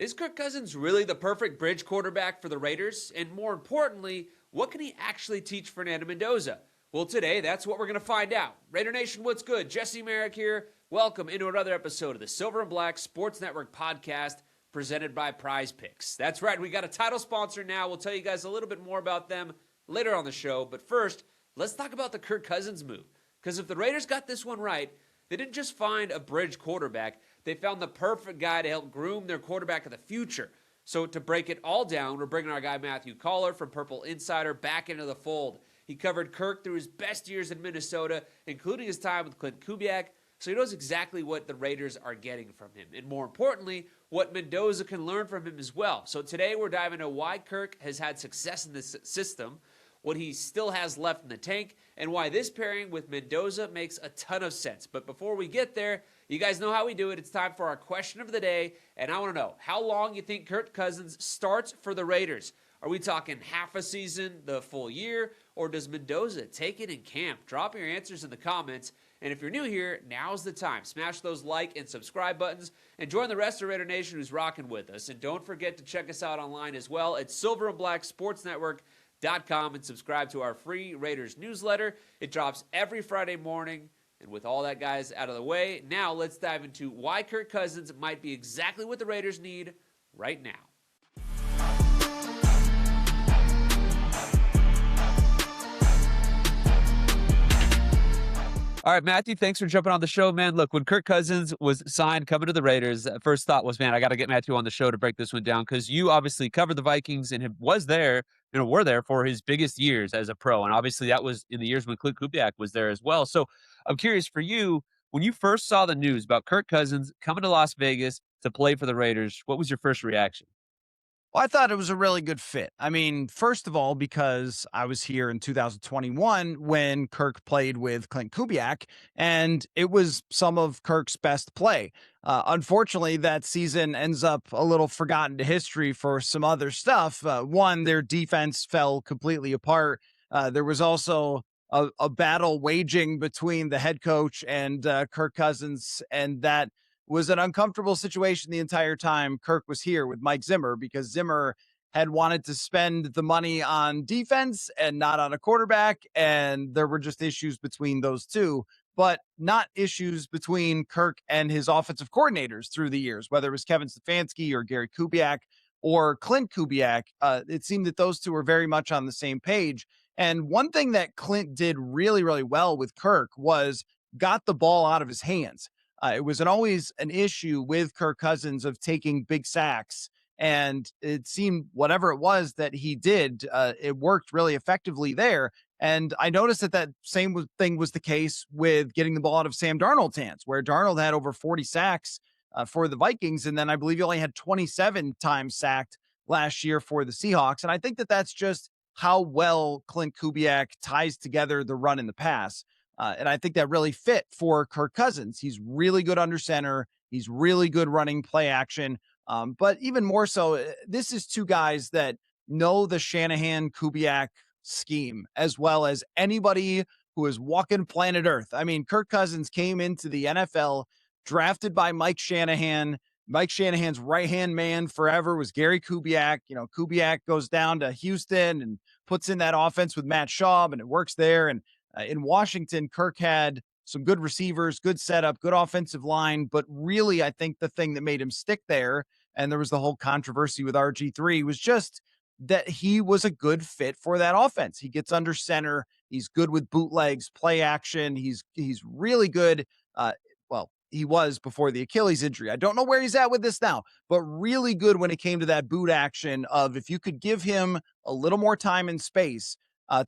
Is Kirk Cousins really the perfect bridge quarterback for the Raiders? And more importantly, what can he actually teach Fernando Mendoza? Well, today, that's what we're going to find out. Raider Nation, what's good? Jesse Merrick here. Welcome into another episode of the Silver and Black Sports Network podcast presented by Prize Picks. That's right, we got a title sponsor now. We'll tell you guys a little bit more about them later on the show. But first, let's talk about the Kirk Cousins move. Because if the Raiders got this one right, they didn't just find a bridge quarterback. They found the perfect guy to help groom their quarterback of the future. So to break it all down, we're bringing our guy Matthew Coller from Purple Insider back into the fold. He covered Kirk through his best years in Minnesota, including his time with Klint Kubiak, so he knows exactly what the Raiders are getting from him. And more importantly, what Mendoza can learn from him as well. So today we're diving into why Kirk has had success in this system, what he still has left in the tank, and why this pairing with Mendoza makes a ton of sense. But before we get there, you guys know how we do it. It's time for our question of the day, and I want to know, how long you think Kirk Cousins starts for the Raiders? Are we talking half a season, the full year, or does Mendoza take it in camp? Drop your answers in the comments, and if you're new here, now's the time. Smash those like and subscribe buttons, and join the rest of Raider Nation who's rocking with us. And don't forget to check us out online as well at silverandblacksportsnetwork.com and subscribe to our free Raiders newsletter. It drops every Friday morning. And with all that, guys, out of the way, now let's dive into why Kirk Cousins might be exactly what the Raiders need right now. All right, Matthew, thanks for jumping on the show, man. Look, when Kirk Cousins was signed coming to the Raiders, first thought was, man, I got to get Matthew on the show to break this one down because you obviously covered the Vikings and were there for his biggest years as a pro. And obviously that was in the years when Klint Kubiak was there as well. So I'm curious for you, when you first saw the news about Kirk Cousins coming to Las Vegas to play for the Raiders, what was your first reaction? Well, I thought it was a really good fit. I mean, first of all, because I was here in 2021 when Kirk played with Klint Kubiak, and it was some of Kirk's best play. Unfortunately, that season ends up a little forgotten to history for some other stuff. One, their defense fell completely apart. There was also a battle waging between the head coach and Kirk Cousins, and that was an uncomfortable situation the entire time Kirk was here with Mike Zimmer, because Zimmer had wanted to spend the money on defense and not on a quarterback. And there were just issues between those two, but not issues between Kirk and his offensive coordinators through the years, whether it was Kevin Stefanski or Gary Kubiak or Klint Kubiak. It seemed that those two were very much on the same page. And one thing that Klint did really, really well with Kirk was got the ball out of his hands. It was always an issue with Kirk Cousins of taking big sacks. And it seemed whatever it was that he did, it worked really effectively there. And I noticed that same thing was the case with getting the ball out of Sam Darnold's hands, where Darnold had over 40 sacks for the Vikings. And then I believe he only had 27 times sacked last year for the Seahawks. And I think that that's just how well Klint Kubiak ties together the run and the pass. And I think that really fit for Kirk Cousins. He's really good under center. He's really good running play action. But even more so, this is two guys that know the Shanahan Kubiak scheme as well as anybody who is walking planet Earth. I mean, Kirk Cousins came into the NFL drafted by Mike Shanahan. Mike Shanahan's right-hand man forever was Gary Kubiak. You know, Kubiak goes down to Houston and puts in that offense with Matt Schaub, and it works there. And in Washington, Kirk had some good receivers, good setup, good offensive line. But really, I think the thing that made him stick there, and there was the whole controversy with RG3, was just that he was a good fit for that offense. He gets under center. He's good with bootlegs, play action. He's really good. He was before the Achilles injury. I don't know where he's at with this now, but really good when it came to that boot action of if you could give him a little more time and space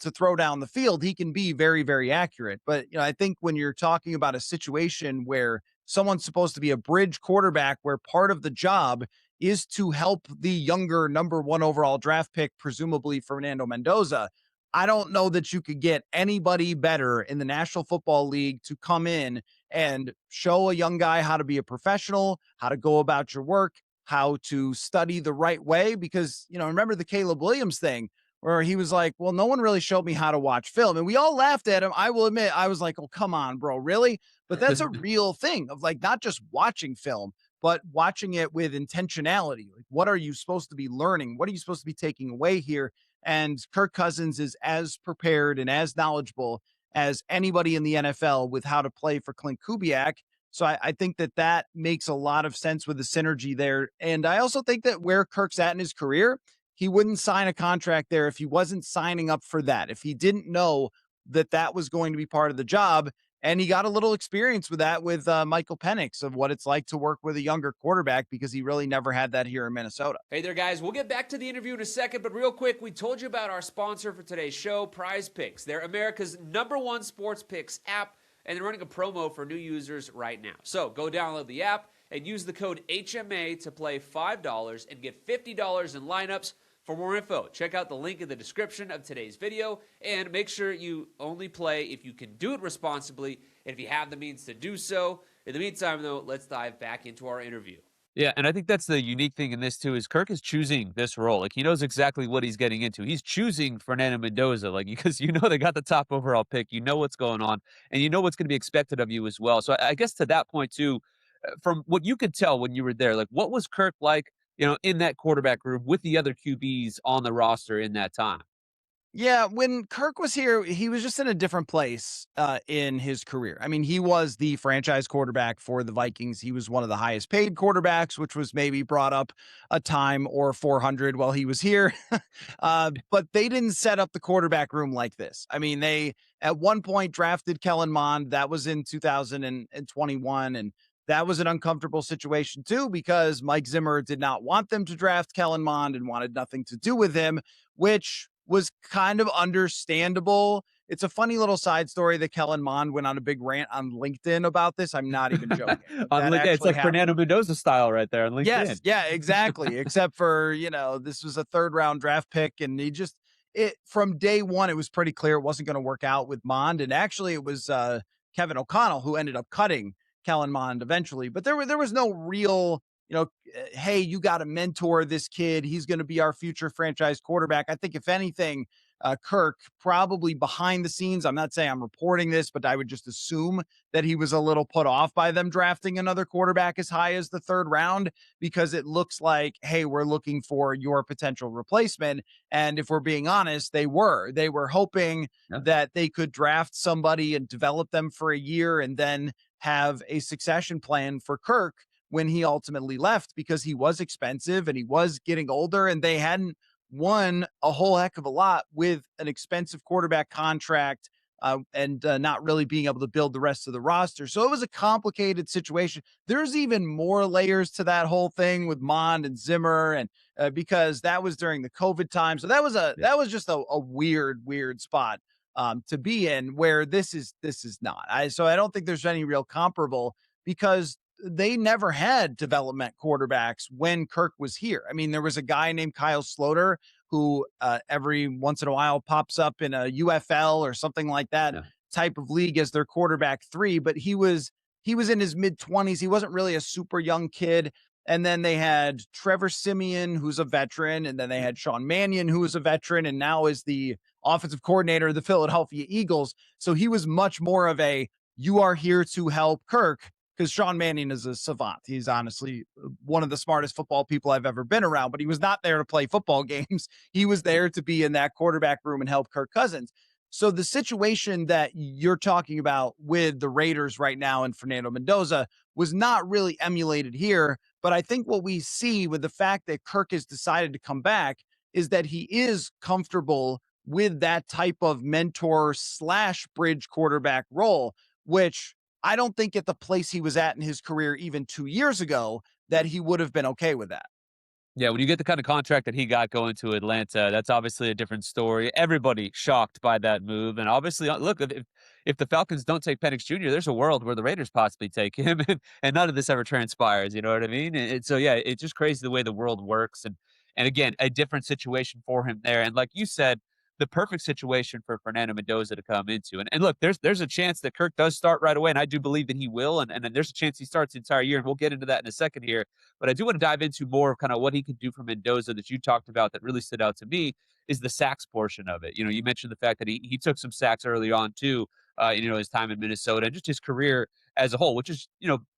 to throw down the field, he can be very, very accurate. But I think when you're talking about a situation where someone's supposed to be a bridge quarterback, where part of the job is to help the younger number one overall draft pick, presumably Fernando Mendoza, I don't know that you could get anybody better in the National Football League to come in and show a young guy how to be a professional, how to go about your work, how to study the right way. Because, remember the Caleb Williams thing where he was like, well, no one really showed me how to watch film. And we all laughed at him. I will admit, I was like, oh, come on, bro, really? But that's a real thing of like not just watching film, but watching it with intentionality. Like, what are you supposed to be learning? What are you supposed to be taking away here? And Kirk Cousins is as prepared and as knowledgeable as anybody in the NFL with how to play for Klint Kubiak. So I think that that makes a lot of sense with the synergy there. And I also think that where Kirk's at in his career, he wouldn't sign a contract there if he wasn't signing up for that. If he didn't know that that was going to be part of the job. And he got a little experience with that with Michael Penix of what it's like to work with a younger quarterback because he really never had that here in Minnesota. Hey there, guys. We'll get back to the interview in a second, but real quick, we told you about our sponsor for today's show, Prize Picks. They're America's #1 sports picks app, and they're running a promo for new users right now. So go download the app and use the code HMA to play $5 and get $50 in lineups. For more info, check out the link in the description of today's video, and make sure you only play if you can do it responsibly and if you have the means to do so. In the meantime, though, let's dive back into our interview. Yeah, and I think that's the unique thing in this too is Kirk is choosing this role. Like he knows exactly what he's getting into. He's choosing Fernando Mendoza, like because they got the top overall pick. You know what's going on, and you know what's going to be expected of you as well. So I guess to that point too, from what you could tell when you were there, like what was Kirk like, in that quarterback room with the other QBs on the roster in that time? Yeah, when Kirk was here, he was just in a different place in his career. I mean, he was the franchise quarterback for the Vikings. He was one of the highest paid quarterbacks, which was maybe brought up a time or 400 while he was here. But they didn't set up the quarterback room like this. I mean, they at one point drafted Kellen Mond. That was in 2021. And that was an uncomfortable situation too, because Mike Zimmer did not want them to draft Kellen Mond and wanted nothing to do with him, which was kind of understandable. It's a funny little side story that Kellen Mond went on a big rant on LinkedIn about this. I'm not even joking. On That LinkedIn, it's like happened. Fernando Mendoza style right there on LinkedIn. Yes, yeah, exactly. Except for, this was a third round draft pick, and it from day one, it was pretty clear it wasn't going to work out with Mond. And actually it was Kevin O'Connell who ended up cutting Kellen Mond eventually. But there was no real, hey, you got to mentor this kid. He's going to be our future franchise quarterback. I think if anything, Kirk probably behind the scenes, I'm not saying I'm reporting this, but I would just assume that he was a little put off by them drafting another quarterback as high as the third round, because it looks like, hey, we're looking for your potential replacement. And if we're being honest, they were hoping that they could draft somebody and develop them for a year and then have a succession plan for Kirk when he ultimately left, because he was expensive and he was getting older and they hadn't won a whole heck of a lot with an expensive quarterback contract and not really being able to build the rest of the roster. So it was a complicated situation. There's even more layers to that whole thing with Mond and Zimmer, and because that was during the COVID time. So that was just a weird spot to be in, where this is not. So I don't think there's any real comparable, because they never had development quarterbacks when Kirk was here. I mean, there was a guy named Kyle Sloter who every once in a while pops up in a UFL or something like that type of league as their quarterback 3, but he was in his mid-20s. He wasn't really a super young kid. And then they had Trevor Siemian, who's a veteran, and then they had Sean Mannion, who was a veteran and now is the offensive coordinator of the Philadelphia Eagles. So he was much more of a, you are here to help Kirk, because Sean Mannion is a savant. He's honestly one of the smartest football people I've ever been around, but he was not there to play football games. He was there to be in that quarterback room and help Kirk Cousins. So the situation that you're talking about with the Raiders right now and Fernando Mendoza was not really emulated here. But I think what we see with the fact that Kirk has decided to come back is that he is comfortable with that type of mentor / bridge quarterback role, which I don't think at the place he was at in his career even 2 years ago that he would have been okay with that. Yeah, when you get the kind of contract that he got going to Atlanta, that's obviously a different story. Everybody shocked by that move. And obviously, look, if the Falcons don't take Penix Jr., there's a world where the Raiders possibly take him, and none of this ever transpires. You know what I mean? So, yeah, it's just crazy the way the world works. And again, a different situation for him there. And like you said, the perfect situation for Fernando Mendoza to come into. And look, there's a chance that Kirk does start right away, and I do believe that he will. And then there's a chance he starts the entire year, and we'll get into that in a second here. But I do want to dive into more of kind of what he could do for Mendoza that you talked about that really stood out to me is the sacks portion of it. You mentioned the fact that he took some sacks early on too, his time in Minnesota and just his career as a whole, which is,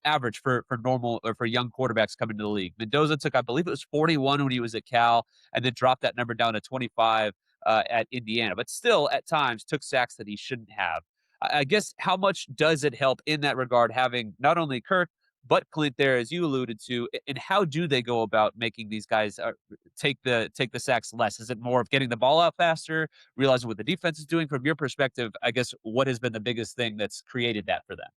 average for normal or for young quarterbacks coming to the league. Mendoza took, I believe it was 41 when he was at Cal, and then dropped that number down to 25 at Indiana, but still at times took sacks that he shouldn't have. I guess how much does it help in that regard having not only Kirk but Klint there, as you alluded to, and how do they go about making these guys take the sacks less? Is it more of getting the ball out faster, realizing what the defense is doing? From your perspective, I guess what has been the biggest thing that's created that for them?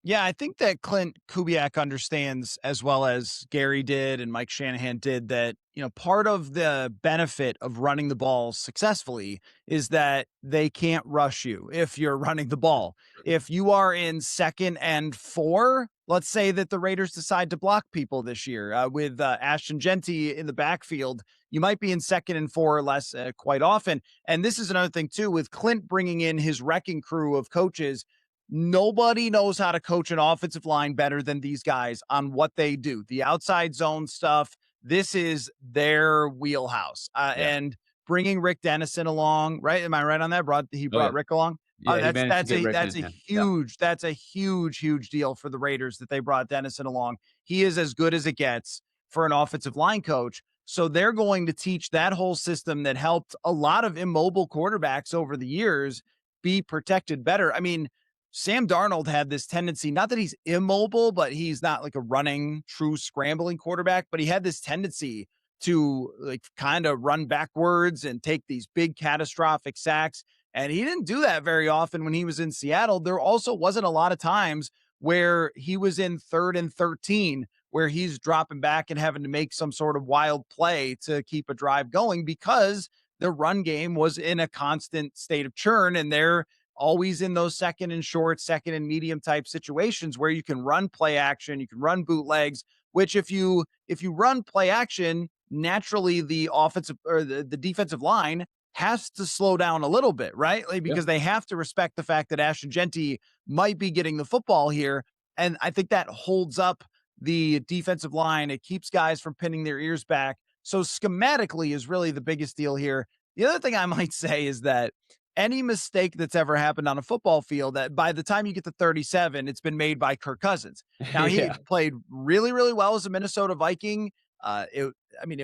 Yeah, I think that Klint Kubiak understands as well as Gary did and Mike Shanahan did that, part of the benefit of running the ball successfully is that they can't rush you if you're running the ball. If you are in 2nd and 4, let's say that the Raiders decide to block people this year with Ashton Genty in the backfield, you might be in 2nd and 4 or less quite often. And this is another thing too, with Klint bringing in his wrecking crew of coaches. Nobody knows how to coach an offensive line better than these guys on what they do. The outside zone stuff, this is their wheelhouse. Yeah. And bringing Rick Dennison along, right? Am I right on that? He Oh, yeah. brought Rick along. Yeah, he managed to get Rick That's in. a Yeah. huge deal for the Raiders that they brought Dennison along. He is as good as it gets for an offensive line coach. So they're going to teach that whole system that helped a lot of immobile quarterbacks over the years be protected better. I mean, Sam Darnold had this tendency, not that he's immobile, but he's not like a running, true scrambling quarterback, but he had this tendency to like kind of run backwards and take these big catastrophic sacks. And he didn't do that very often when he was in Seattle. There also wasn't a lot of times where he was in 3rd and 13, where he's dropping back and having to make some sort of wild play to keep a drive going because the run game was in a constant state of churn. And they're always in those 2nd and short, 2nd and medium type situations where you can run play action, you can run bootlegs, which if you run play action, naturally the offensive or the defensive line has to slow down a little bit, right? Like, because they have to respect the fact that Ashton Genty might be getting the football here. And I think that holds up the defensive line. It keeps guys from pinning their ears back. So schematically is really the biggest deal here. The other thing I might say is that any mistake that's ever happened on a football field, that by the time you get to 37, it's been made by Kirk Cousins. Now, he Yeah. played really, really well as a Minnesota Viking. It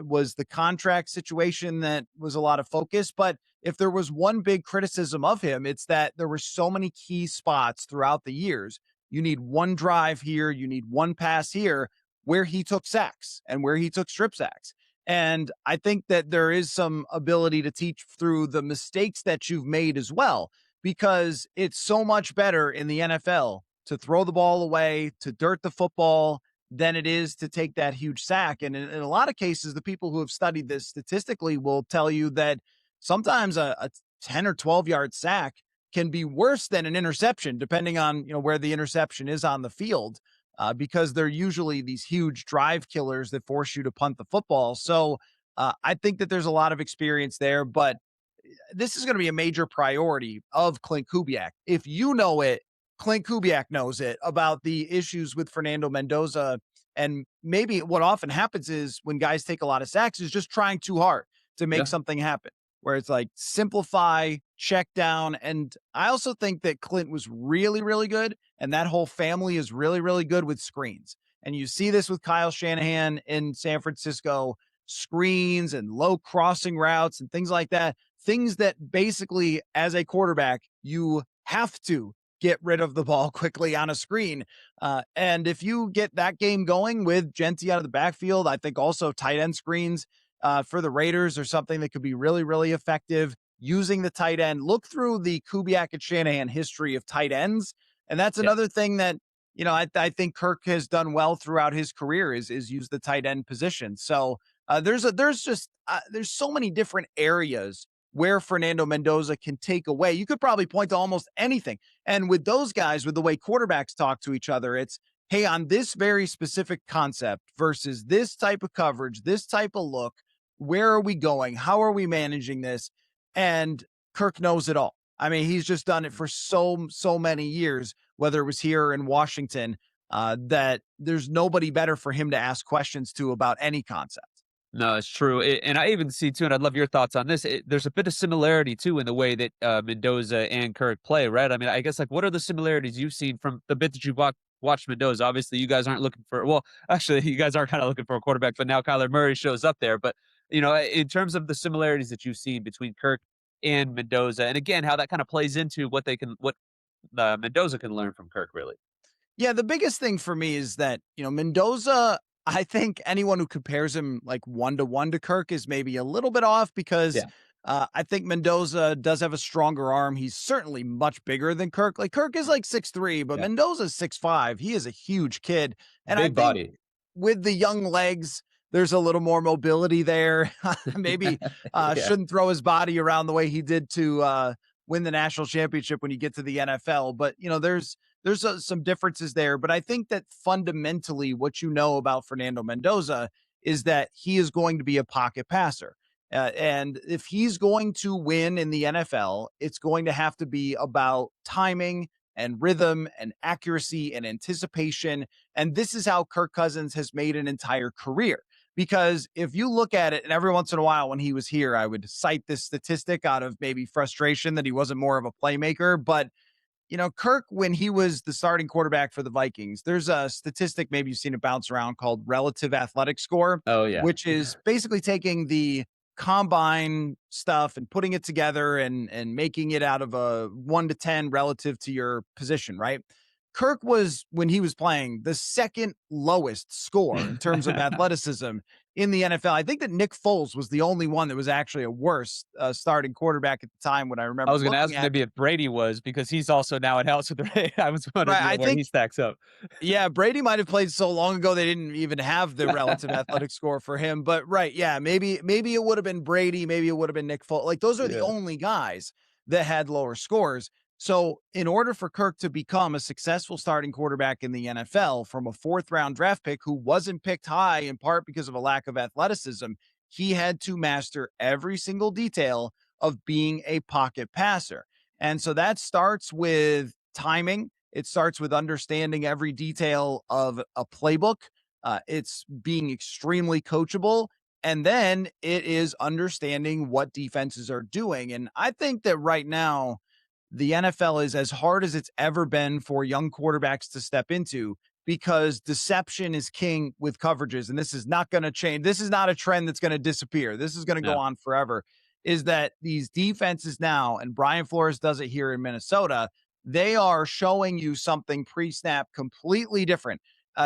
was the contract situation that was a lot of focus, but if there was one big criticism of him, it's that there were so many key spots throughout the years. You need one drive here, you need one pass here, where he took sacks and where he took strip sacks. And I think that there is some ability to teach through the mistakes that you've made as well, because it's so much better in the NFL to throw the ball away, to dirt the football, than it is to take that huge sack. And in a lot of cases, the people who have studied this statistically will tell you that sometimes a 10 or 12-yard sack can be worse than an interception, depending on where the interception is on the field. Because they're usually these huge drive killers that force you to punt the football. So I think that there's a lot of experience there, but this is going to be a major priority of Klint Kubiak. If you know it, Klint Kubiak knows it about the issues with Fernando Mendoza. And maybe what often happens is when guys take a lot of sacks is just trying too hard to make something happen, where it's like simplify, check down. And I also think that Klint was really, really good. And that whole family is really, really good with screens. And you see this with Kyle Shanahan in San Francisco, screens and low crossing routes and things like that. Things that basically, as a quarterback, you have to get rid of the ball quickly on a screen. And if you get that game going with Genty out of the backfield, I think also tight end screens for the Raiders are something that could be really, really effective using the tight end. Look through the Kubiak and Shanahan history of tight ends. And that's another thing that, I think Kirk has done well throughout his career is use the tight end position. So there's so many different areas where Fernando Mendoza can take away. You could probably point to almost anything. And with those guys, with the way quarterbacks talk to each other, it's, hey, on this very specific concept versus this type of coverage, this type of look, where are we going? How are we managing this? And Kirk knows it all. I mean, he's just done it for so many years, whether it was here in Washington, that there's nobody better for him to ask questions to about any concept. No, it's true. And I even see, too, and I'd love your thoughts on this. There's a bit of similarity, too, in the way that Mendoza and Kirk play, right? I mean, I guess, like, what are the similarities you've seen from the bit that you watched Mendoza. Obviously, you guys aren't looking for, well, actually, you guys are kind of looking for a quarterback, but now Kyler Murray shows up there. But, in terms of the similarities that you've seen between Kirk and Mendoza, and again, how that kind of plays into what Mendoza can learn from Kirk, really. Yeah, the biggest thing for me is that, Mendoza, I think anyone who compares him like 1-to-1 to Kirk is maybe a little bit off because Yeah. I think Mendoza does have a stronger arm. He's certainly much bigger than Kirk. Like Kirk is like 6'3", but Yeah. Mendoza's 6'5". He is a huge kid. And I Big think body. with the young legs, there's a little more mobility there. Maybe Yeah. shouldn't throw his body around the way he did to win the national championship when you get to the NFL. But there's some differences there. But I think that fundamentally, what you know about Fernando Mendoza is that he is going to be a pocket passer. And if he's going to win in the NFL, it's going to have to be about timing and rhythm and accuracy and anticipation. And this is how Kirk Cousins has made an entire career. Because if you look at it, and every once in a while when he was here, I would cite this statistic out of maybe frustration that he wasn't more of a playmaker. But Kirk, when he was the starting quarterback for the Vikings, there's a statistic, maybe you've seen it bounce around, called relative athletic score, Oh, yeah. which is basically taking the combine stuff and putting it together and making it out of a 1 to 10 relative to your position, right? Kirk was, when he was playing, the second lowest score in terms of athleticism in the NFL. I think that Nick Foles was the only one that was actually a worse starting quarterback at the time when I I remember was gonna looking ask at. maybe if Brady was, because he's also now in house with the Ray. I was wondering, Right, I where he think stacks up. yeah, Brady might have played so long ago they didn't even have the relative athletic score for him. But right, yeah, maybe it would have been Brady, maybe it would have been Nick Foles. Like those are the Yeah. only guys that had lower scores. So in order for Kirk to become a successful starting quarterback in the NFL from a fourth round draft pick who wasn't picked high in part because of a lack of athleticism, he had to master every single detail of being a pocket passer. And so that starts with timing. It starts with understanding every detail of a playbook. It's being extremely coachable. And then it is understanding what defenses are doing. And I think that right now, the NFL is as hard as it's ever been for young quarterbacks to step into because deception is king with coverages. And this is not going to change. This is not a trend that's going to disappear. This is going to go No. on forever. Is that these defenses now, and Brian Flores does it here in Minnesota, they are showing you something pre snap completely different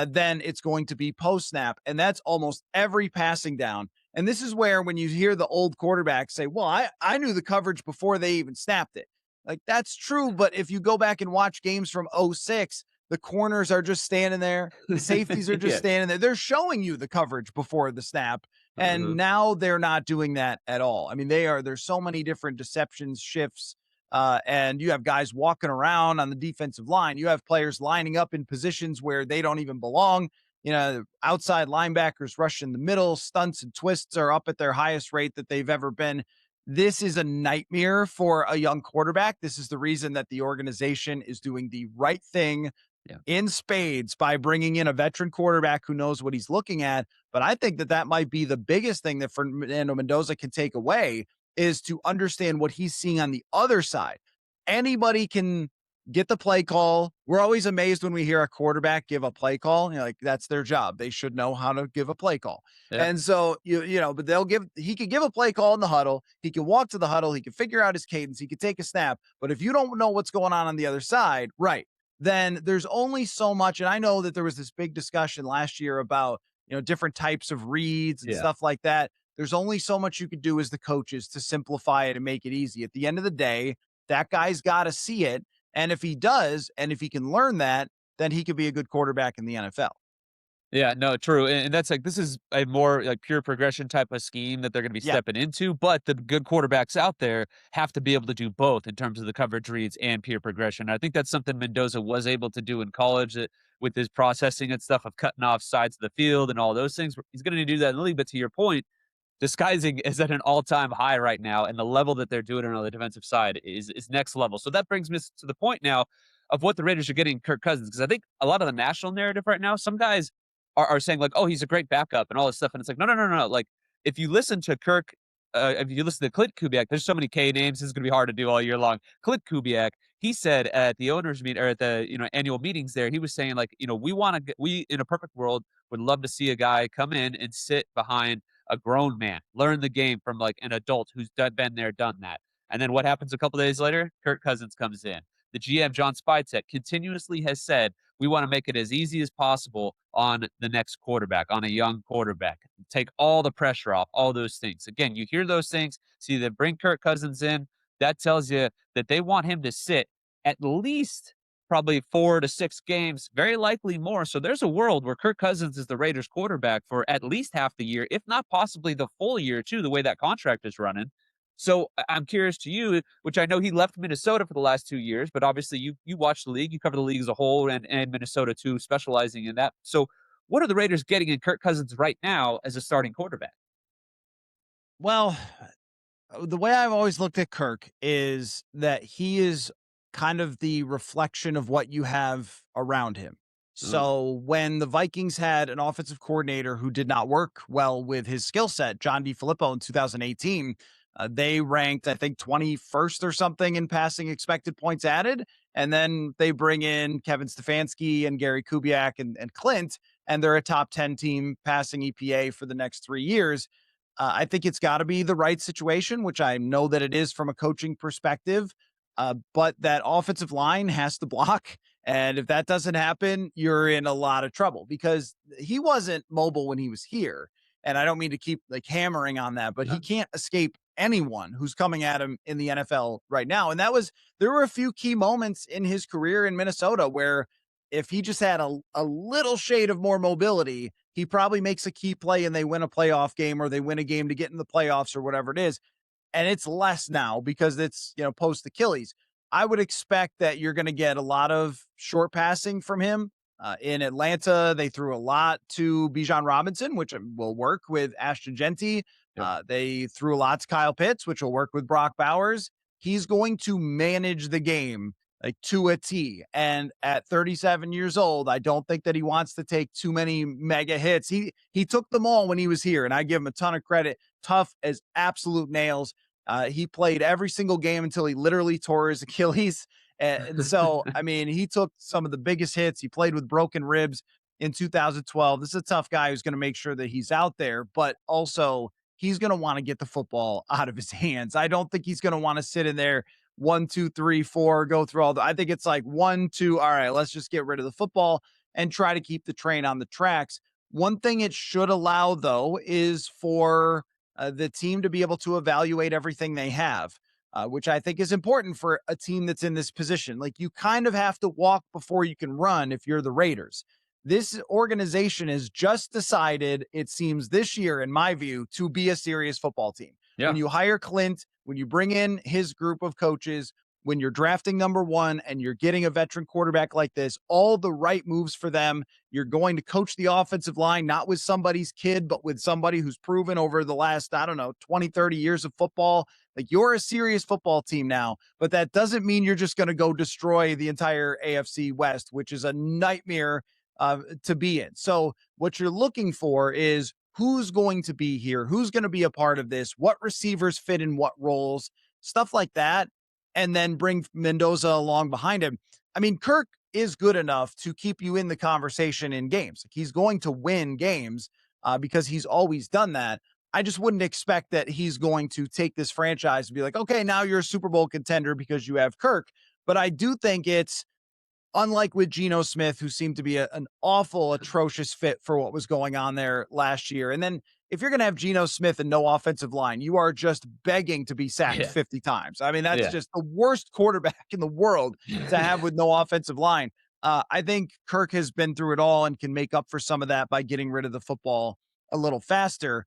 than it's going to be post snap. And that's almost every passing down. And this is where, when you hear the old quarterbacks say, well, I knew the coverage before they even snapped it. Like that's true, but if you go back and watch games from '06, the corners are just standing there, the safeties are just Yeah. standing there. They're showing you the coverage before the snap, and Mhm. now they're not doing that at all. I mean, there's so many different deceptions, shifts, and you have guys walking around on the defensive line. You have players lining up in positions where they don't even belong. Outside linebackers rushing the middle, stunts and twists are up at their highest rate that they've ever been. This is a nightmare for a young quarterback. This is the reason that the organization is doing the right thing Yeah. in spades by bringing in a veteran quarterback who knows what he's looking at. But I think that might be the biggest thing that Fernando Mendoza can take away is to understand what he's seeing on the other side. Anybody can get the play call. We're always amazed when we hear a quarterback give a play call. Like that's their job. They should know how to give a play call. Yeah. And so but he could give a play call in the huddle. He can walk to the huddle. He can figure out his cadence. He can take a snap. But if you don't know what's going on the other side, right, then there's only so much. And I know that there was this big discussion last year about, different types of reads and Yeah. stuff like that. There's only so much you could do as the coaches to simplify it and make it easy. At the end of the day, that guy's got to see it. And if he does, and if he can learn that, then he could be a good quarterback in the NFL. Yeah, no, true, and that's like, this is a more like pure progression type of scheme that they're gonna be Yeah. stepping into, but the good quarterbacks out there have to be able to do both in terms of the coverage reads and pure progression. I think that's something Mendoza was able to do in college, that with his processing and stuff of cutting off sides of the field and all those things. He's gonna do that in the league, but to your point, disguising is at an all-time high right now, and the level that they're doing it on the defensive side is next level. So that brings me to the point now of what the Raiders are getting Kirk Cousins, because I think a lot of the national narrative right now, some guys are saying like, oh, he's a great backup and all this stuff, and it's like, no, no, no, no. Like, if you listen to Kirk if you listen to Klint Kubiak, there's so many K names, this is going to be hard to do all year long. Klint Kubiak, he said at the owners meet or at the annual meetings there, he was saying like, we in a perfect world would love to see a guy come in and sit behind a grown man, learn the game from like an adult who's been there, done that. And then what happens a couple days later? Kirk Cousins comes in. The GM John Spicek continuously has said we want to make it as easy as possible on the next quarterback, on a young quarterback. Take all the pressure off, all those things. Again, you hear those things, see that bring Kirk Cousins in, that tells you that they want him to sit at least probably 4 to 6 games, very likely more. So there's a world where Kirk Cousins is the Raiders quarterback for at least half the year, if not possibly the full year too, the way that contract is running. So I'm curious to you, which I know he left Minnesota for the last 2 years, but obviously you watch the league, you cover the league as a whole and Minnesota too, specializing in that. So what are the Raiders getting in Kirk Cousins right now as a starting quarterback? Well, the way I've always looked at Kirk is that he is kind of the reflection of what you have around him. Uh, So when the Vikings had an offensive coordinator who did not work well with his skill set, John DeFilippo in 2018, they ranked, I think, 21st or something in passing expected points added. And then they bring in Kevin Stefanski and Gary Kubiak and Klint, and they're a top 10 team passing EPA for the next 3 years. I think it's got to be the right situation, which I know that it is from a coaching perspective. But that offensive line has to block. And if that doesn't happen, you're in a lot of trouble because he wasn't mobile when he was here. And I don't mean to keep like hammering on that, but he can't escape anyone who's coming at him in the NFL right now. And there were a few key moments in his career in Minnesota where if he just had a little shade of more mobility, he probably makes a key play and they win a playoff game or they win a game to get in the playoffs or whatever it is. And it's less now because it's, post Achilles. I would expect that you're going to get a lot of short passing from him. In Atlanta, they threw a lot to Bijan Robinson, which will work with Ashton Genty. Yep. They threw a lot to Kyle Pitts, which will work with Brock Bowers. He's going to manage the game like to a T. And at 37 years old, I don't think that he wants to take too many mega hits. He took them all when he was here, and I give him a ton of credit. Tough as absolute nails. He played every single game until he literally tore his Achilles. And so, I mean, he took some of the biggest hits. He played with broken ribs in 2012. This is a tough guy who's going to make sure that he's out there, but also he's going to want to get the football out of his hands. I don't think he's going to want to sit in there 1, 2, 3, 4, go through I think it's like 1, 2. All right, let's just get rid of the football and try to keep the train on the tracks. One thing it should allow, though, is for the team to be able to evaluate everything they have. Which I think is important for a team that's in this position. Like you kind of have to walk before you can run if you're the Raiders. This organization has just decided, it seems this year, in my view, to be a serious football team. Yeah. When you hire Klint, when you bring in his group of coaches, when you're drafting number one and you're getting a veteran quarterback like this, all the right moves for them. You're going to coach the offensive line, not with somebody's kid, but with somebody who's proven over the last, 20, 30 years of football. Like you're a serious football team now, but that doesn't mean you're just going to go destroy the entire AFC West, which is a nightmare to be in. So what you're looking for is who's going to be here, who's going to be a part of this, what receivers fit in what roles, stuff like that, and then bring Mendoza along behind him. I mean, Kirk is good enough to keep you in the conversation in games. Like he's going to win games because he's always done that. I just wouldn't expect that he's going to take this franchise and be like, okay, now you're a Super Bowl contender because you have Kirk. But I do think it's unlike with Geno Smith, who seemed to be an awful, atrocious fit for what was going on there last year. And then if you're going to have Geno Smith and no offensive line, you are just begging to be sacked 50 times. I mean, that's just the worst quarterback in the world to have with no offensive line. I think Kirk has been through it all and can make up for some of that by getting rid of the football a little faster.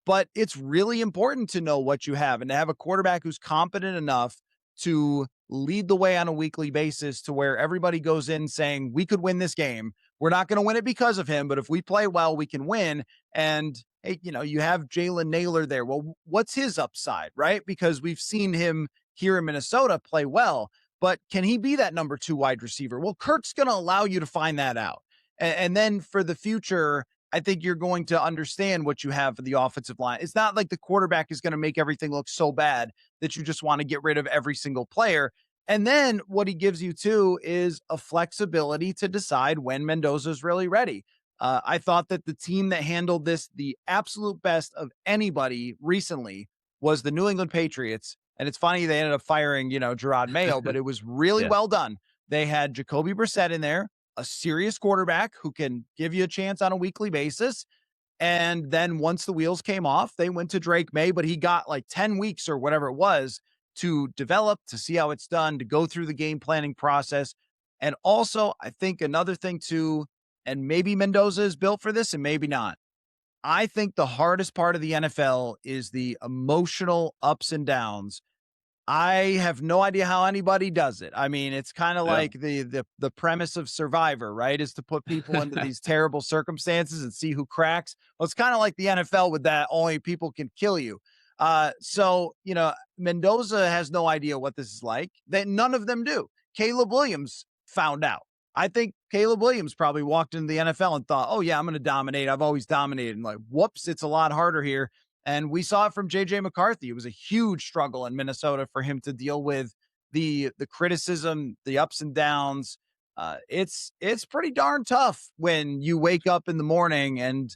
But it's really important to know what you have and to have a quarterback who's competent enough to lead the way on a weekly basis to where everybody goes in saying, we could win this game. We're not going to win it because of him, but if we play well, we can win. And, hey, you have Jalen Naylor there. Well, what's his upside, right? Because we've seen him here in Minnesota play well, but can he be that number 2 wide receiver? Well, Kirk's going to allow you to find that out. And then for the future, I think you're going to understand what you have for the offensive line. It's not like the quarterback is going to make everything look so bad that you just want to get rid of every single player. And then what he gives you too is a flexibility to decide when Mendoza is really ready. I thought that the team that handled this the absolute best of anybody recently was the New England Patriots. And it's funny they ended up firing, Gerard Mayo, but it was really Yeah. well done. They had Jacoby Brissett in there, a serious quarterback who can give you a chance on a weekly basis. And then once the wheels came off, they went to Drake May, but he got like 10 weeks or whatever it was to develop, to see how it's done, to go through the game planning process. And also, I think another thing too, and maybe Mendoza is built for this and maybe not. I think the hardest part of the NFL is the emotional ups and downs. I have no idea how anybody does it. I mean, it's kind of Yeah. like the premise of Survivor, right? Is to put people into these terrible circumstances and see who cracks. Well, it's kind of like the NFL with that. Only people can kill you. So Mendoza has no idea what this is like. That none of them do. Caleb Williams found out. I think Caleb Williams probably walked into the NFL and thought, "Oh yeah, I'm going to dominate. I've always dominated." And like, whoops, it's a lot harder here. And we saw it from JJ McCarthy. It was a huge struggle in Minnesota for him to deal with the criticism, the ups and downs. It's pretty darn tough when you wake up in the morning and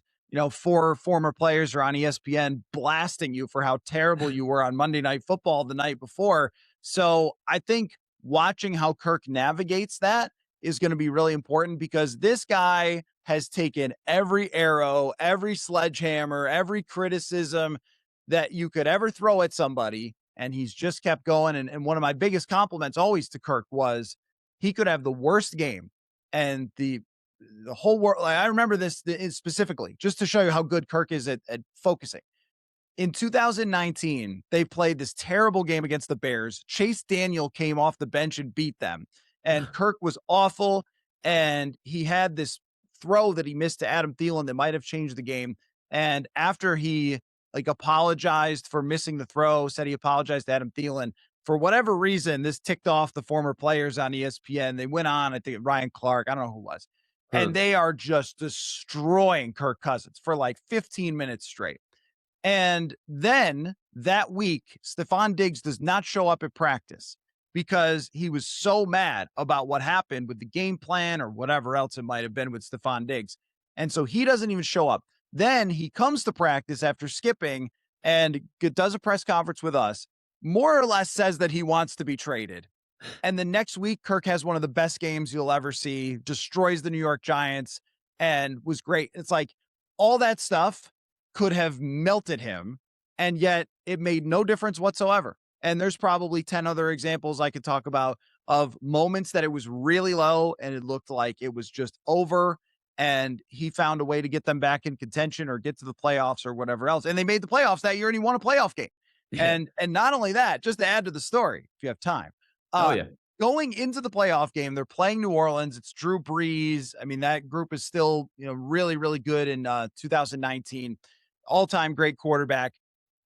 4 former players are on ESPN blasting you for how terrible you were on Monday Night Football the night before. So I think watching how Kirk navigates that is going to be really important, because this guy has taken every arrow, every sledgehammer, every criticism that you could ever throw at somebody, and he's just kept going. And one of my biggest compliments always to Kirk was he could have the worst game, and the whole world. Like, I remember this specifically just to show you how good Kirk is at focusing. In 2019, they played this terrible game against the Bears. Chase Daniel came off the bench and beat them. And Kirk was awful. And he had this throw that he missed to Adam Thielen that might have changed the game. And after he apologized for missing the throw, said he apologized to Adam Thielen, for whatever reason, this ticked off the former players on ESPN. They went on, I think Ryan Clark, I don't know who it was. And they are just destroying Kirk Cousins for like 15 minutes straight. And then that week, Stephon Diggs does not show up at practice because he was so mad about what happened with the game plan or whatever else it might have been with Stephon Diggs. And so he doesn't even show up. Then he comes to practice after skipping and does a press conference with us, more or less says that he wants to be traded. And the next week, Kirk has one of the best games you'll ever see, destroys the New York Giants, and was great. It's like all that stuff could have melted him, and yet it made no difference whatsoever. And there's probably 10 other examples I could talk about of moments that it was really low and it looked like it was just over, and he found a way to get them back in contention or get to the playoffs or whatever else. And they made the playoffs that year and he won a playoff game. Yeah. And not only that, just to add to the story, if you have time, going into the playoff game, they're playing New Orleans. It's Drew Brees. I mean, that group is still, really, really good in 2019. All-time great quarterback.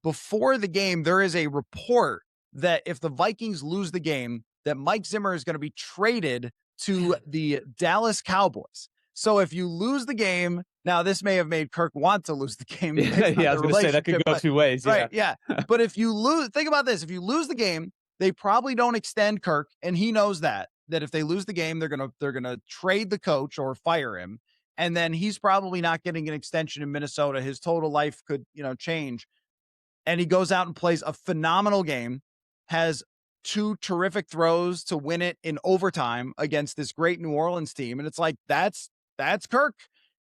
Before the game, there is a report that if the Vikings lose the game, that Mike Zimmer is going to be traded to the Dallas Cowboys. So if you lose the game, now this may have made Kirk want to lose the game. Yeah, I was going to say that could go two ways. Right, yeah. But if you lose, think about this. If you lose the game, they probably don't extend Kirk, and he knows that if they lose the game, they're gonna trade the coach or fire him, and then he's probably not getting an extension in Minnesota. His total life could change, and he goes out and plays a phenomenal game, has 2 terrific throws to win it in overtime against this great New Orleans team, and it's like that's Kirk.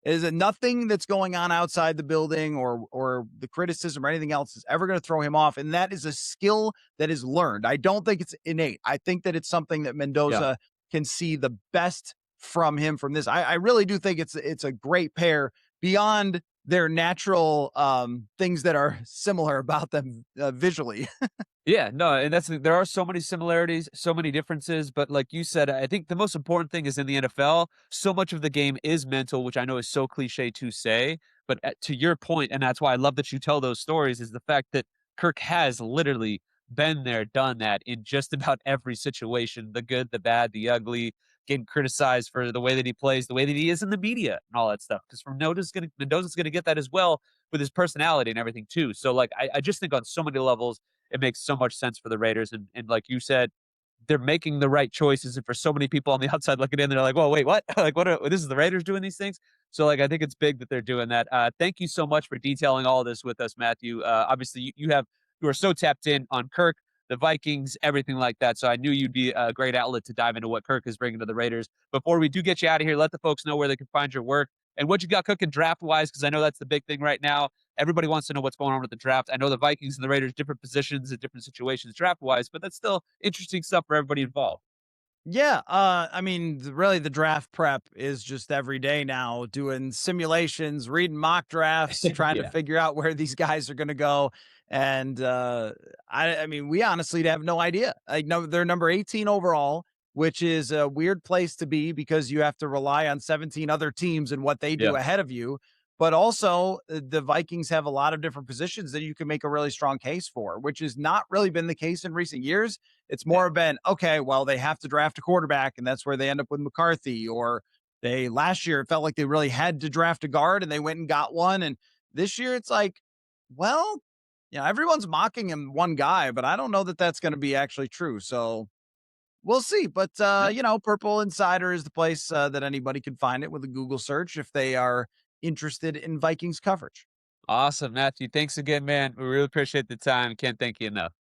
Is it nothing that's going on outside the building or the criticism or anything else is ever going to throw him off? And that is a skill that is learned. I don't think it's innate. I think that it's something that Mendoza can see the best from him from this. I really do think it's a great pair beyond their natural things that are similar about them visually. Yeah, no, and there are so many similarities, so many differences, but like you said, I think the most important thing is in the NFL, so much of the game is mental, which I know is so cliche to say, but to your point, and that's why I love that you tell those stories, is the fact that Kirk has literally been there, done that in just about every situation, the good, the bad, the ugly, getting criticized for the way that he plays, the way that he is in the media and all that stuff. Because Mendoza's gonna get that as well with his personality and everything too. So like I just think on so many levels it makes so much sense for the Raiders. And like you said, they're making the right choices. And for so many people on the outside looking in, they're like, "Whoa, wait, what? Like, this is the Raiders doing these things?" So, like, I think it's big that they're doing that. Thank you so much for detailing all of this with us, Matthew. Obviously, you are so tapped in on Kirk, the Vikings, everything like that. So I knew you'd be a great outlet to dive into what Kirk is bringing to the Raiders. Before we do get you out of here, let the folks know where they can find your work and what you got cooking draft wise, because I know that's the big thing right now. Everybody wants to know what's going on with the draft. I know the Vikings and the Raiders, different positions and different situations draft wise, but that's still interesting stuff for everybody involved. Yeah, I mean, really, the draft prep is just every day now, doing simulations, reading mock drafts, trying to Yeah. figure out where these guys are going to go. And I mean, we honestly have no idea. Like, no, they're number 18 overall, which is a weird place to be because you have to rely on 17 other teams and what they Yeah. do ahead of you. But also, the Vikings have a lot of different positions that you can make a really strong case for, which has not really been the case in recent years. It's Yeah. more been, okay, well, they have to draft a quarterback, and that's where they end up with McCarthy. Or they last year it felt like they really had to draft a guard and they went and got one. And this year it's like, well, everyone's mocking him one guy, but I don't know that that's going to be actually true. So we'll see. But Yeah. Purple Insider is the place that anybody can find it with a Google search if they are interested in Vikings coverage. Awesome, Matthew. Thanks again, man. We really appreciate the time. Can't thank you enough.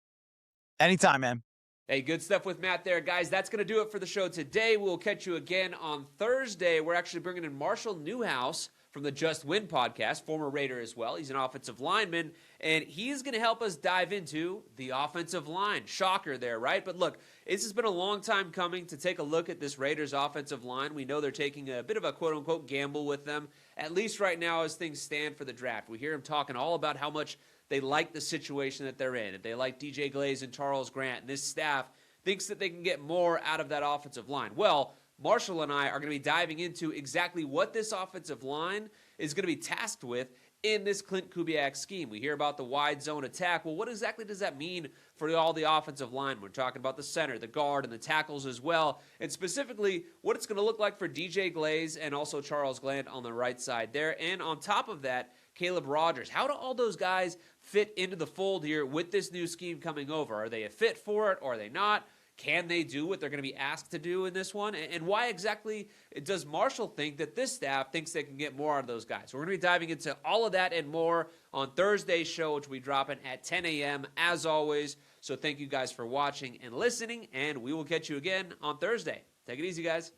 Anytime, man. Hey, good stuff with Matt there, guys. That's going to do it for the show today. We'll catch you again on Thursday. We're actually bringing in Marshall Newhouse from the Just Win podcast, former Raider as well. He's an offensive lineman, and he's going to help us dive into the offensive line. Shocker there, right? But look, this has been a long time coming to take a look at this Raiders offensive line. We know they're taking a bit of a quote-unquote gamble with them, at least right now as things stand for the draft. We hear him talking all about how much they like the situation that they're in. They like DJ Glaze and Charles Grant, and this staff thinks that they can get more out of that offensive line. Well, Marshall and I are going to be diving into exactly what this offensive line is going to be tasked with in this Klint Kubiak scheme. We hear about the wide zone attack. Well, what exactly does that mean for all the offensive line? We're talking about the center, the guard, and the tackles as well, and specifically what it's going to look like for DJ Glaze and also Charles Grant on the right side there. And on top of that, Caleb Rogers. How do all those guys fit into the fold here with this new scheme coming over? Are they a fit for it or are they not? Can they do what they're going to be asked to do in this one? And why exactly does Marshall think that this staff thinks they can get more out of those guys? So we're going to be diving into all of that and more on Thursday's show, which we drop in at 10 a.m. as always. So thank you guys for watching and listening, and we will catch you again on Thursday. Take it easy, guys.